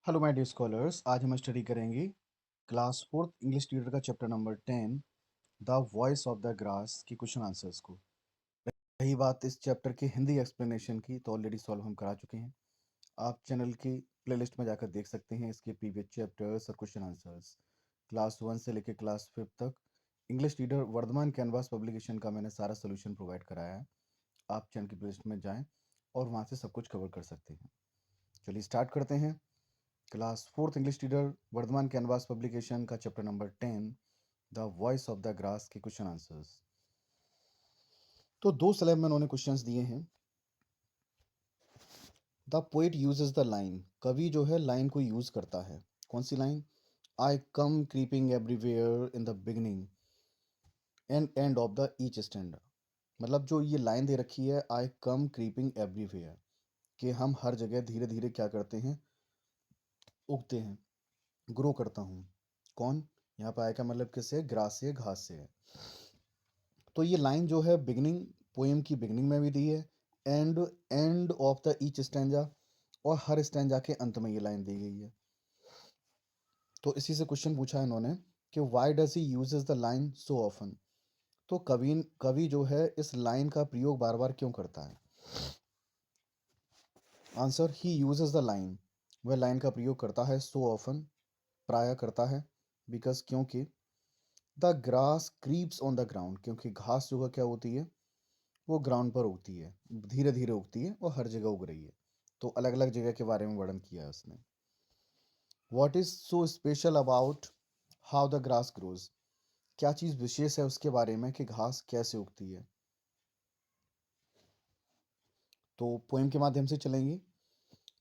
Hello my dear scholars, आज हम study करेंगे क्लास फोर्थ इंग्लिश रीडर का chapter number 10 the voice of the grass की question answers को। रही बात इस चैप्टर के हिंदी एक्सप्लेनेशन की, तो ऑलरेडी सॉल्व हम करा चुके हैं। आप चैनल की प्लेलिस्ट में जाकर देख सकते हैं इसके प्रीवियस चैप्टर्स और क्वेश्चन आंसर्स। क्लास 1 से लेकर क्लास 5 तक English reader Varthaman canvas publication का मैंने सारा सोल्यूशन प्रोवाइड कराया है। आप चैनल की प्लेलिस्ट में जाएँ और वहाँ से सब कुछ कवर कर सकते हैं। चलिए स्टार्ट करते हैं। Class fourth English reader Varthaman canvas publication का chapter number 10 the voice of the grass के क्वेश्चन आंसर्स। तो दो स्लैब में उन्होंने क्वेश्चंस दिए हैं। The poet uses the line, कवि जो है लाइन को यूज करता है। कौन सी line? I come creeping everywhere in the beginning and and of the each stand. मतलब जो ये लाइन दे रखी है, आई कम क्रीपिंग एवरीवेयर, कि हम हर जगह धीरे धीरे क्या करते हैं, उगते हैं, ग्रो करता हूँ। कौन? यहाँ पर आय का मतलब किससे? ग्रास से, घास से है। तो ये लाइन जो है बिगनिंग, पोएम की बिगनिंग में भी दी है, and and of the each stanza, और हर स्टैंजा के अंत में ये लाइन दी गई है। तो इसी से क्वेश्चन पूछा है इन्होंने कि why does he uses the line so often. तो कवि जो है इस लाइन का प्रयोग बार बार क्यों करता है? Answer, he uses the line, वह लाइन का प्रयोग करता है, सो ऑफन, प्राय करता है, बिकॉज क्योंकि, the grass creeps on the ground, क्योंकि घास जो है क्या होती है, वो ग्राउंड पर उगती है, धीरे धीरे उगती है और हर जगह उग रही है। तो अलग अलग जगह के बारे में वर्णन किया है उसने। What is so special about how the grass grows, क्या चीज विशेष है उसके बारे में कि घास कैसे उगती है। तो पोएम के माध्यम से चलेंगे।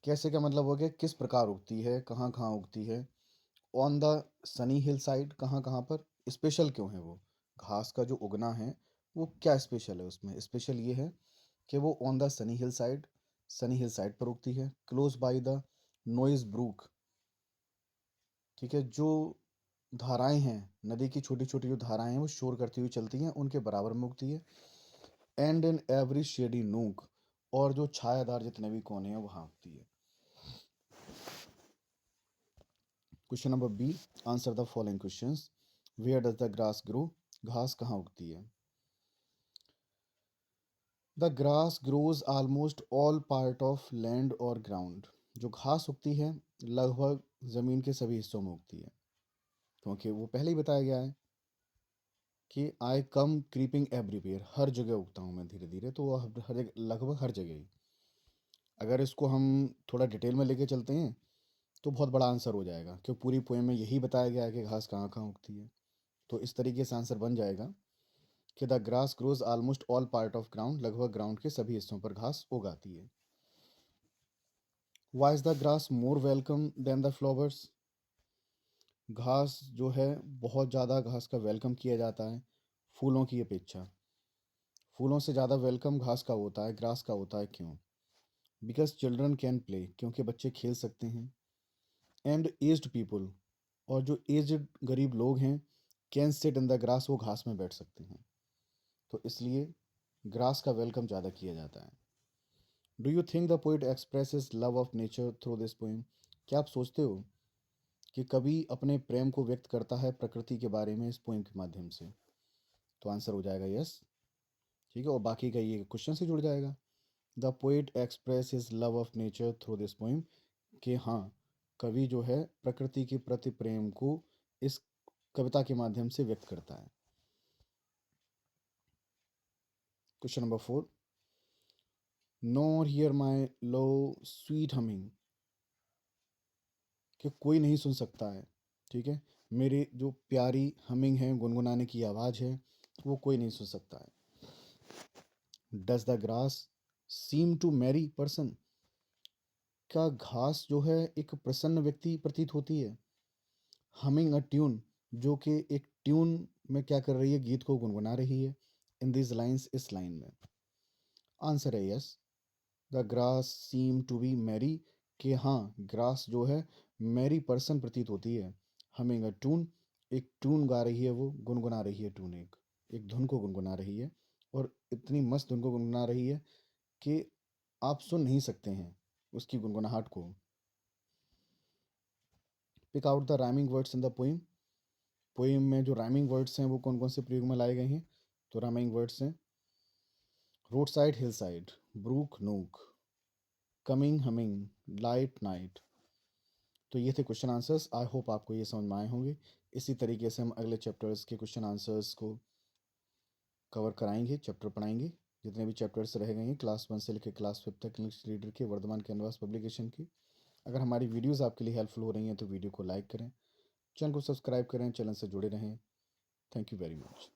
कैसे का मतलब हो गया किस प्रकार उगती है, कहाँ कहाँ उगती है। On the sunny hill side, कहाँ कहाँ पर, स्पेशल क्यों है वो, घास का जो उगना है वो क्या स्पेशल है उसमें। स्पेशल ये है कि वो on the sunny hillside, sunny hillside पर उगती है। Close by the noisy brook, ठीक है, जो धाराएं हैं, नदी की छोटी छोटी जो धाराएं हैं वो शोर करती हुई चलती हैं, उनके बराबर में उगती है। And in every shady nook, और जो छायादार जितने भी कोने हैं वहां उगती है। Question number B, answer the following questions. Where does the grass grow, घास कहाँ उगती है। The grass grows almost all part of land और ग्राउंड, जो घास उगती है लगभग ज़मीन के सभी हिस्सों में उगती है, क्योंकि वो पहले ही बताया गया है कि आई कम क्रीपिंग एवरीवेयर, हर जगह उगता हूँ मैं धीरे धीरे। तो वो हर जगह, लगभग हर जगह ही। अगर इसको हम थोड़ा डिटेल में लेके चलते हैं तो बहुत बड़ा आंसर हो जाएगा, क्यों पूरी पोएम में यही बताया गया है कि घास कहाँ कहाँ उगती है। तो इस तरीके से आंसर बन जाएगा कि the grass grows almost all part of ground, लगभग ग्राउंड के सभी हिस्सों पर घास उगाती है। Why is the grass more welcome than the flowers, घास जो है बहुत ज़्यादा घास का वेलकम किया जाता है फूलों की अपेक्षा। फूलों से ज़्यादा वेलकम घास का होता है, ग्रास का होता है। क्यों? बिकॉज चिल्ड्रन कैन प्ले, क्योंकि बच्चे खेल सकते हैं। एंड एज्ड पीपल, और जो एज्ड गरीब लोग हैं, can sit in the grass, वो घास में बैठ सकते हैं। तो इसलिए ग्रास का वेलकम ज़्यादा किया जाता है। Do you think the poet expresses love of nature through this poem, क्या आप सोचते हो कि कवि अपने प्रेम को व्यक्त करता है प्रकृति के बारे में इस पोएम के माध्यम से? तो आंसर हो जाएगा यस। ठीक है, और बाकी का ये क्वेश्चन से जुड़ जाएगा। The poet express his love of nature through this poem, कि हाँ, कवि जो है प्रकृति के प्रति प्रेम को इस कविता के माध्यम से व्यक्त करता है। Question number 4, nor here my low sweet humming, कि कोई नहीं सुन सकता है, ठीक है, मेरी जो प्यारी हमिंग है, गुनगुनाने की आवाज़ है, वो कोई नहीं सुन सकता है। Does the grass seem to merry person, क्या घास जो है एक प्रसन्न व्यक्ति प्रतीत होती है। हमिंग अ ट्यून, जो कि एक ट्यून में क्या कर रही है, गीत को गुनगुना रही है। इन दिस लाइन्स, इस लाइन में। आंसर है yes, the grass seem to be merry, कि हाँ, ग्रास जो है मैरी पर्सन प्रतीत होती है। हमिंग अ ट्यून, एक ट्यून गा रही है, वो गुनगुना रही है, ट्यून एक धुन को गुनगुना रही है, और इतनी मस्त धुन को गुनगुना रही है कि आप सुन नहीं सकते हैं उसकी गुनगुनाहट को। Pick out the rhyming words in the poem. Poem में जो राइमिंग वर्ड्स हैं वो कौन कौन से प्रयोग में लाए गए हैं? तो राइमिंग वर्ड्स हैं roadside, hillside, brook, nook, coming, humming, light, night. तो ये थे क्वेश्चन आंसर्स। आई होप आपको ये समझ में आए होंगे। इसी तरीके से हम अगले चैप्टर्स के क्वेश्चन आंसर्स को कवर कराएंगे, चैप्टर पढ़ाएंगे। जितने भी चैप्टर्स रह गए हैं क्लास 1 से लेकर क्लास 5 तक इंग्लिश रीडर के वर्धमान कैनवास पब्लिकेशन की। अगर हमारी वीडियोस आपके लिए हेल्पफुल हो रही हैं तो वीडियो को लाइक करें, चैनल को सब्सक्राइब करें, चैनल से जुड़े रहें। Thank you very much.